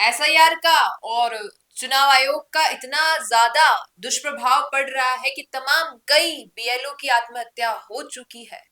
SIR का और चुनाव आयोग का इतना ज्यादा दुष्प्रभाव पड़ रहा है कि तमाम कई बीएलओ की आत्महत्या हो चुकी है।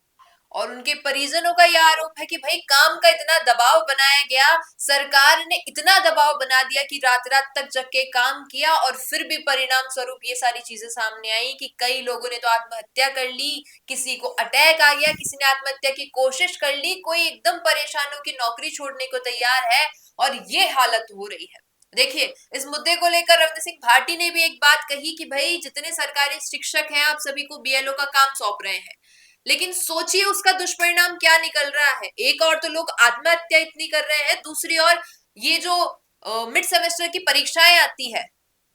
और उनके परिजनों का यह आरोप है कि भाई काम का इतना दबाव बनाया गया, सरकार ने इतना दबाव बना दिया कि रात रात तक जग के काम किया और फिर भी परिणाम स्वरूप ये सारी चीजें सामने आई कि कई लोगों ने तो आत्महत्या कर ली, किसी को अटैक आ गया, किसी ने आत्महत्या की कोशिश कर ली, कोई एकदम परेशान हो कि नौकरी छोड़ने को तैयार है। और ये हालत हो रही है। देखिए, इस मुद्दे को लेकर रविंद्र सिंह भाटी ने भी एक बात कही कि भाई जितने सरकारी शिक्षक हैं आप सभी को बीएलओ का काम सौंप रहे हैं, लेकिन सोचिए उसका दुष्परिणाम क्या निकल रहा है। एक और तो लोग आत्महत्या इतनी कर रहे हैं, दूसरी ओर ये जो मिड सेमेस्टर की परीक्षाएं आती है,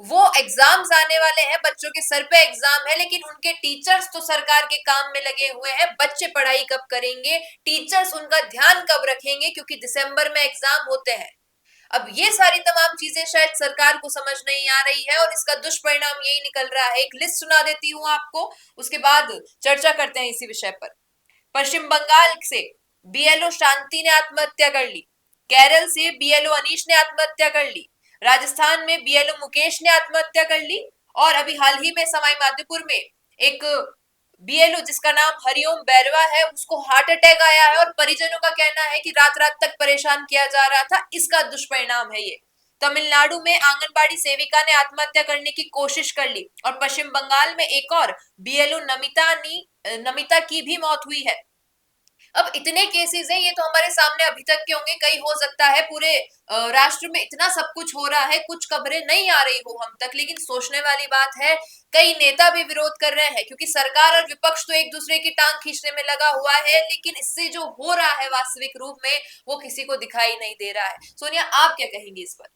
वो एग्जाम्स आने वाले हैं, बच्चों के सर पे एग्जाम है, लेकिन उनके टीचर्स तो सरकार के काम में लगे हुए हैं। बच्चे पढ़ाई कब करेंगे, टीचर्स उनका ध्यान कब रखेंगे, क्योंकि दिसंबर में एग्जाम होते हैं। अब ये सारी तमाम चीजें शायद सरकार को समझ नहीं आ रही है और इसका दुष्परिणाम यही निकल रहा है। एक लिस्ट सुना देती हूँ आपको, उसके बाद चर्चा करते हैं इसी विषय पर। पश्चिम बंगाल से बीएलओ शांति ने आत्महत्या कर ली। केरल से बीएलओ अनीश ने आत्महत्या कर ली। राजस्थान में बीएलओ मुकेश ने आत्महत्या कर ली। और अभी हाल ही में सवाई माधोपुर में एक बीएलओ जिसका नाम हरिओम बैरवा है, उसको हार्ट अटैक आया है और परिजनों का कहना है कि रात रात तक परेशान किया जा रहा था। इसका दुष्परिणाम है ये। तमिलनाडु में आंगनबाड़ी सेविका ने आत्महत्या करने की कोशिश कर ली और पश्चिम बंगाल में एक और बीएलओ नमिता की भी मौत हुई है। अब इतने केसेस हैं, ये तो हमारे सामने अभी तक के होंगे, कई हो सकता है पूरे राष्ट्र में इतना सब कुछ हो रहा है, कुछ खबरें नहीं आ रही हो हम तक। लेकिन सोचने वाली बात है, कई नेता भी विरोध कर रहे हैं क्योंकि सरकार और विपक्ष तो एक दूसरे की टांग खींचने में लगा हुआ है, लेकिन इससे जो हो रहा है वास्तविक रूप में वो किसी को दिखाई नहीं दे रहा है। सोनिया, आप क्या कहेंगी इस पर?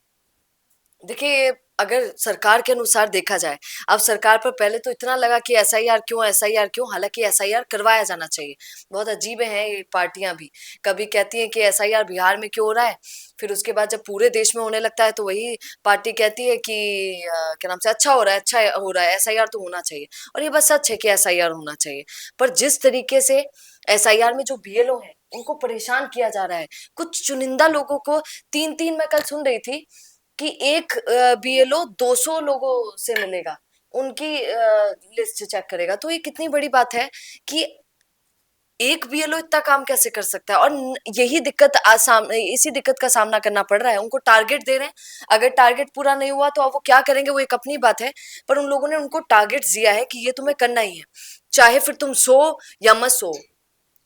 देखिए, अगर सरकार के अनुसार देखा जाए, अब सरकार पर पहले तो इतना लगा कि एसआईआर क्यों, एसआईआर क्यों, हालांकि एसआईआर करवाया जाना चाहिए। बहुत अजीब है ये पार्टियां भी, कभी कहती हैं कि एसआईआर बिहार में क्यों हो रहा है, फिर उसके बाद जब पूरे देश में होने लगता है तो वही पार्टी कहती है कि क्या नाम से अच्छा हो रहा है, अच्छा हो रहा है, एसआईआर तो होना चाहिए। और ये बस सच है कि एसआईआर होना चाहिए, पर जिस तरीके से एसआईआर में जो बीएलओ है उनको परेशान किया जा रहा है, कुछ चुनिंदा लोगों को, तीन तीन मैं कल सुन रही थी कि एक बीएलओ 200 लोगों से मिलेगा, उनकी लिस्ट चेक करेगा। तो ये कितनी बड़ी बात है कि एक बीएलओ इतना काम कैसे कर सकता है। और यही दिक्कत इसी दिक्कत का सामना करना पड़ रहा है। उनको टारगेट दे रहे हैं, अगर टारगेट पूरा नहीं हुआ तो अब वो क्या करेंगे वो एक अपनी बात है, पर उन लोगों ने उनको टारगेट दिया है कि ये तुम्हें करना ही है, चाहे फिर तुम सो या मत सो।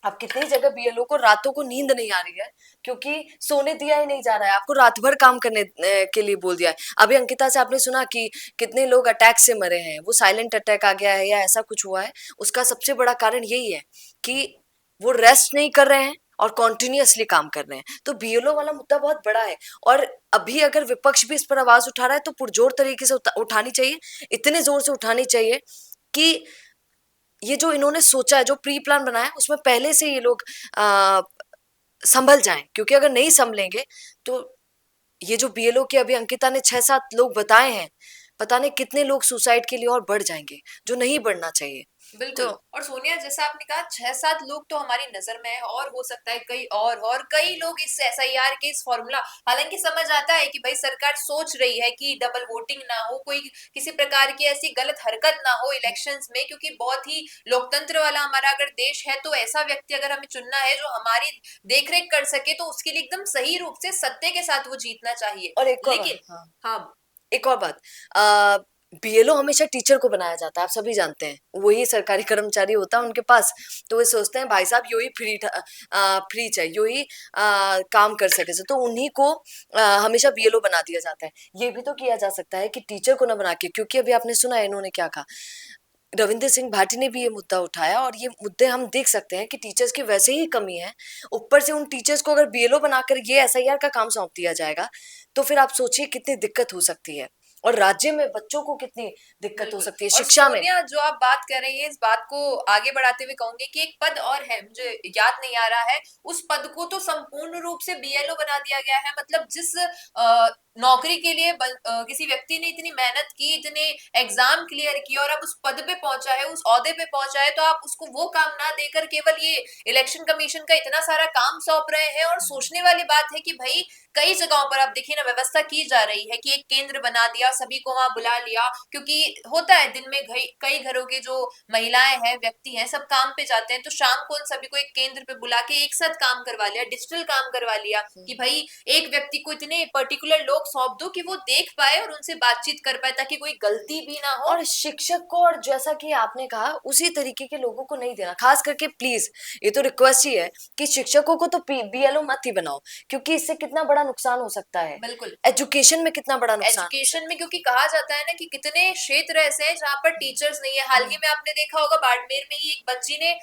अब कितनी जगह बीएलओ को रातों को नींद नहीं आ रही है क्योंकि सोने दिया ही नहीं जा रहा है, आपको रात भर काम करने के लिए बोल दिया है। अभी अंकिता से आपने सुना कि कितने लोग अटैक से मरे हैं, वो साइलेंट अटैक आ गया है या ऐसा कुछ हुआ है। उसका सबसे बड़ा कारण यही है कि वो रेस्ट नहीं कर रहे हैं और कॉन्टिन्यूअसली काम कर रहे हैं। तो बीएलओ वाला मुद्दा बहुत बड़ा है और अभी अगर विपक्ष भी इस पर आवाज उठा रहा है तो पुरजोर तरीके से उठानी चाहिए, इतने जोर से उठानी चाहिए कि ये जो इन्होंने सोचा है, जो प्री प्लान बनाया है, उसमें पहले से ये लोग आ, संभल जाएं। क्योंकि अगर नहीं संभलेंगे तो ये जो बीएलओ के अभी अंकिता ने 6-7 लोग बताए हैं, पता नहीं कितने लोग सुसाइड के लिए और बढ़ जाएंगे, जो नहीं बढ़ना चाहिए। बिल्कुल। तो और सोनिया, जैसा आपने कहा 6-7 लोग तो हमारी नजर में है, और हो सकता है कई और कई लोग इस एसआईआर के इस फॉर्मूला, हालांकि समझ आता है कि भाई सरकार सोच रही है कि डबल वोटिंग ना हो, कोई किसी प्रकार की ऐसी गलत हरकत ना हो इलेक्शंस में, क्योंकि बहुत ही लोकतंत्र वाला हमारा अगर देश है तो ऐसा व्यक्ति अगर हमें चुनना है जो हमारी देखरेख कर सके, तो उसके लिए एकदम सही रूप से सत्य के साथ वो जीतना चाहिए। और एक और बात, लेकिन हाँ, हाँ, एक और बात, बीएलओ हमेशा टीचर को बनाया जाता है, आप सभी जानते हैं, वही सरकारी कर्मचारी होता है उनके पास। तो वे सोचते हैं भाई साहब यो ही फ्री चाहिए, यो ही काम कर सके से, तो उन्हीं को हमेशा बीएलओ बना दिया जाता है। ये भी तो किया जा सकता है कि टीचर को ना बना के, क्योंकि अभी आपने सुना है इन्होंने क्या कहा, रविंद्र सिंह भाटी ने भी ये मुद्दा उठाया और ये मुद्दे हम देख सकते हैं कि टीचर्स की वैसे ही कमी है, ऊपर से उन टीचर्स को अगर बीएलओ बनाकर ये एसआईआर का काम सौंप दिया जाएगा तो फिर आप सोचिए कितनी दिक्कत हो सकती है और राज्य में बच्चों को कितनी दिक्कत हो बिल्कुल। सकती है और शिक्षा में। सोनिया, जो आप बात कर रही है, इस बात को आगे बढ़ाते हुए कहूंगी कि एक पद और है, मुझे याद नहीं आ रहा है, उस पद को तो संपूर्ण रूप से बीएलओ बना दिया गया है। मतलब जिस नौकरी के लिए किसी व्यक्ति ने इतनी मेहनत की, इतने एग्जाम क्लियर किए और अब उस पद पे पहुंचा है, उस ओहदे पे पहुंचा है, तो आप उसको वो काम ना देकर केवल ये इलेक्शन कमीशन का इतना सारा काम सौंप रहे हैं। और सोचने वाली बात है कि भाई कई जगहों पर आप देखिए ना व्यवस्था की जा रही है कि एक केंद्र बना दिया, सभी को वहां बुला लिया, क्योंकि होता है दिन में कई घरों के जो महिलाएं हैं, व्यक्ति हैं, सब काम पे जाते हैं, तो शाम को उन सभी को एक केंद्र पे बुला के एक साथ काम करवा लिया, डिजिटल काम करवा लिया कि भाई एक व्यक्ति को इतने पर्टिकुलर लोग सौंप दो कि वो देख पाए और उनसे बातचीत कर पाए, ताकि कोई गलती भी ना हो। और शिक्षक को, और जैसा कि आपने कहा, उसी तरीके के लोगों को नहीं देना। खास करके प्लीज, ये तो रिक्वेस्ट ही है कि शिक्षकों को तो बीएलओ मत ही बनाओ, क्योंकि इससे कितना बड़ा नुकसान हो सकता है। बिल्कुल, एजुकेशन में कितना बड़ा नुकसान। एजुकेशन में, क्योंकि कहा जाता है ना कि कितने क्षेत्र ऐसे हैं जहाँ पर टीचर्स नहीं है। हाल ही में आपने देखा होगा, बाड़मेर में ही एक बच्ची ने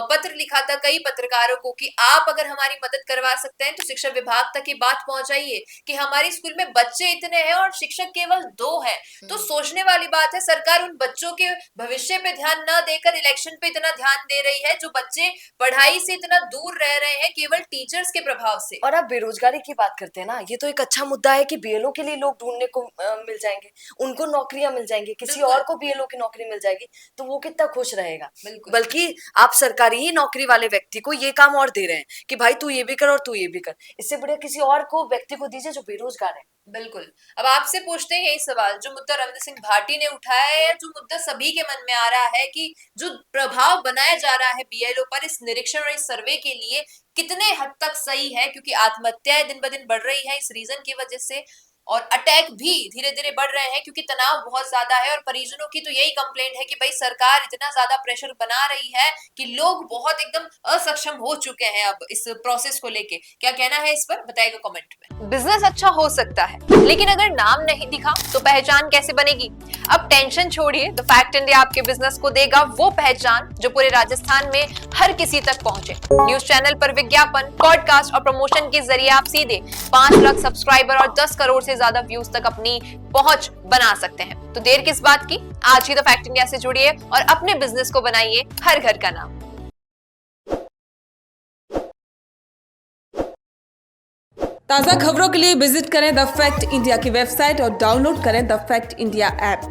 पत्र लिखा था कई पत्रकारों को कि आप अगर हमारी मदद करवा सकते हैं तो शिक्षा विभाग तक ये बात पहुंचाइए कि हमारे स्कूल में बच्चे इतने हैं और शिक्षक केवल 2 हैं। तो सोचने वाली बात है, सरकार उन बच्चों के भविष्य पे ध्यान न देकर इलेक्शन पे इतना ध्यान दे रही है, जो बच्चे पढ़ाई से इतना दूर रह रहे हैं केवल टीचर्स के प्रभाव से। और आप बेरोजगारी की बात करते हैं ना, ये तो एक अच्छा मुद्दा है कि बीएलओ के लिए लोग ढूंढने को मिल जाएंगे, उनको नौकरियां मिल जाएंगी, किसी और को बीएलओ की नौकरी मिल जाएगी, तो वो कितना खुश रहेगा। बल्कि आप सरकारी ही नौकरी वाले व्यक्ति को ये काम और दे रहे हैं कि भाई तू ये भी कर और तू ये भी कर, इससे बढ़िया किसी और को व्यक्ति को दीजिए जो बेरोजगार है। बिल्कुल। अब आपसे पूछते हैं यही सवाल जो मुद्दा रविंद्र सिंह भाटी ने उठाया है, जो मुद्दा सभी के मन में आ रहा है कि जो प्रभाव बनाया जा रहा है बीएलओ पर इस निरीक्षण और इस सर्वे के लिए, कितने हद तक सही है, क्योंकि आत्महत्याएं दिन ब दिन बढ़ रही है इस रीजन की वजह से, और अटैक भी धीरे धीरे बढ़ रहे हैं क्योंकि तनाव बहुत ज्यादा है। और परिजनों की तो यही कंप्लेंट है कि भाई सरकार इतना ज्यादा प्रेशर बना रही है कि लोग बहुत एकदम असक्षम हो चुके हैं अब इस प्रोसेस को लेके। क्या कहना है इस पर, बताइएगा कमेंट में। बिजनेस अच्छा हो सकता है, लेकिन अगर नाम नहीं दिखा तो पहचान कैसे बनेगी? अब टेंशन छोड़िए, द फैक्ट इंडिया आपके बिजनेस को देगा वो पहचान जो पूरे राजस्थान में हर किसी तक पहुंचे। न्यूज चैनल पर विज्ञापन, पॉडकास्ट और प्रमोशन के जरिए आप सीधे 5 लाख सब्सक्राइबर और 10 करोड़ से ज्यादा व्यूज तक अपनी पहुंच बना सकते हैं। तो देर किस बात की, आज ही द फैक्ट इंडिया से जुड़िए और अपने बिजनेस को बनाइए हर घर का नाम। ताज़ा खबरों के लिए विजिट करें द फैक्ट इंडिया की वेबसाइट और डाउनलोड करें द फैक्ट इंडिया ऐप।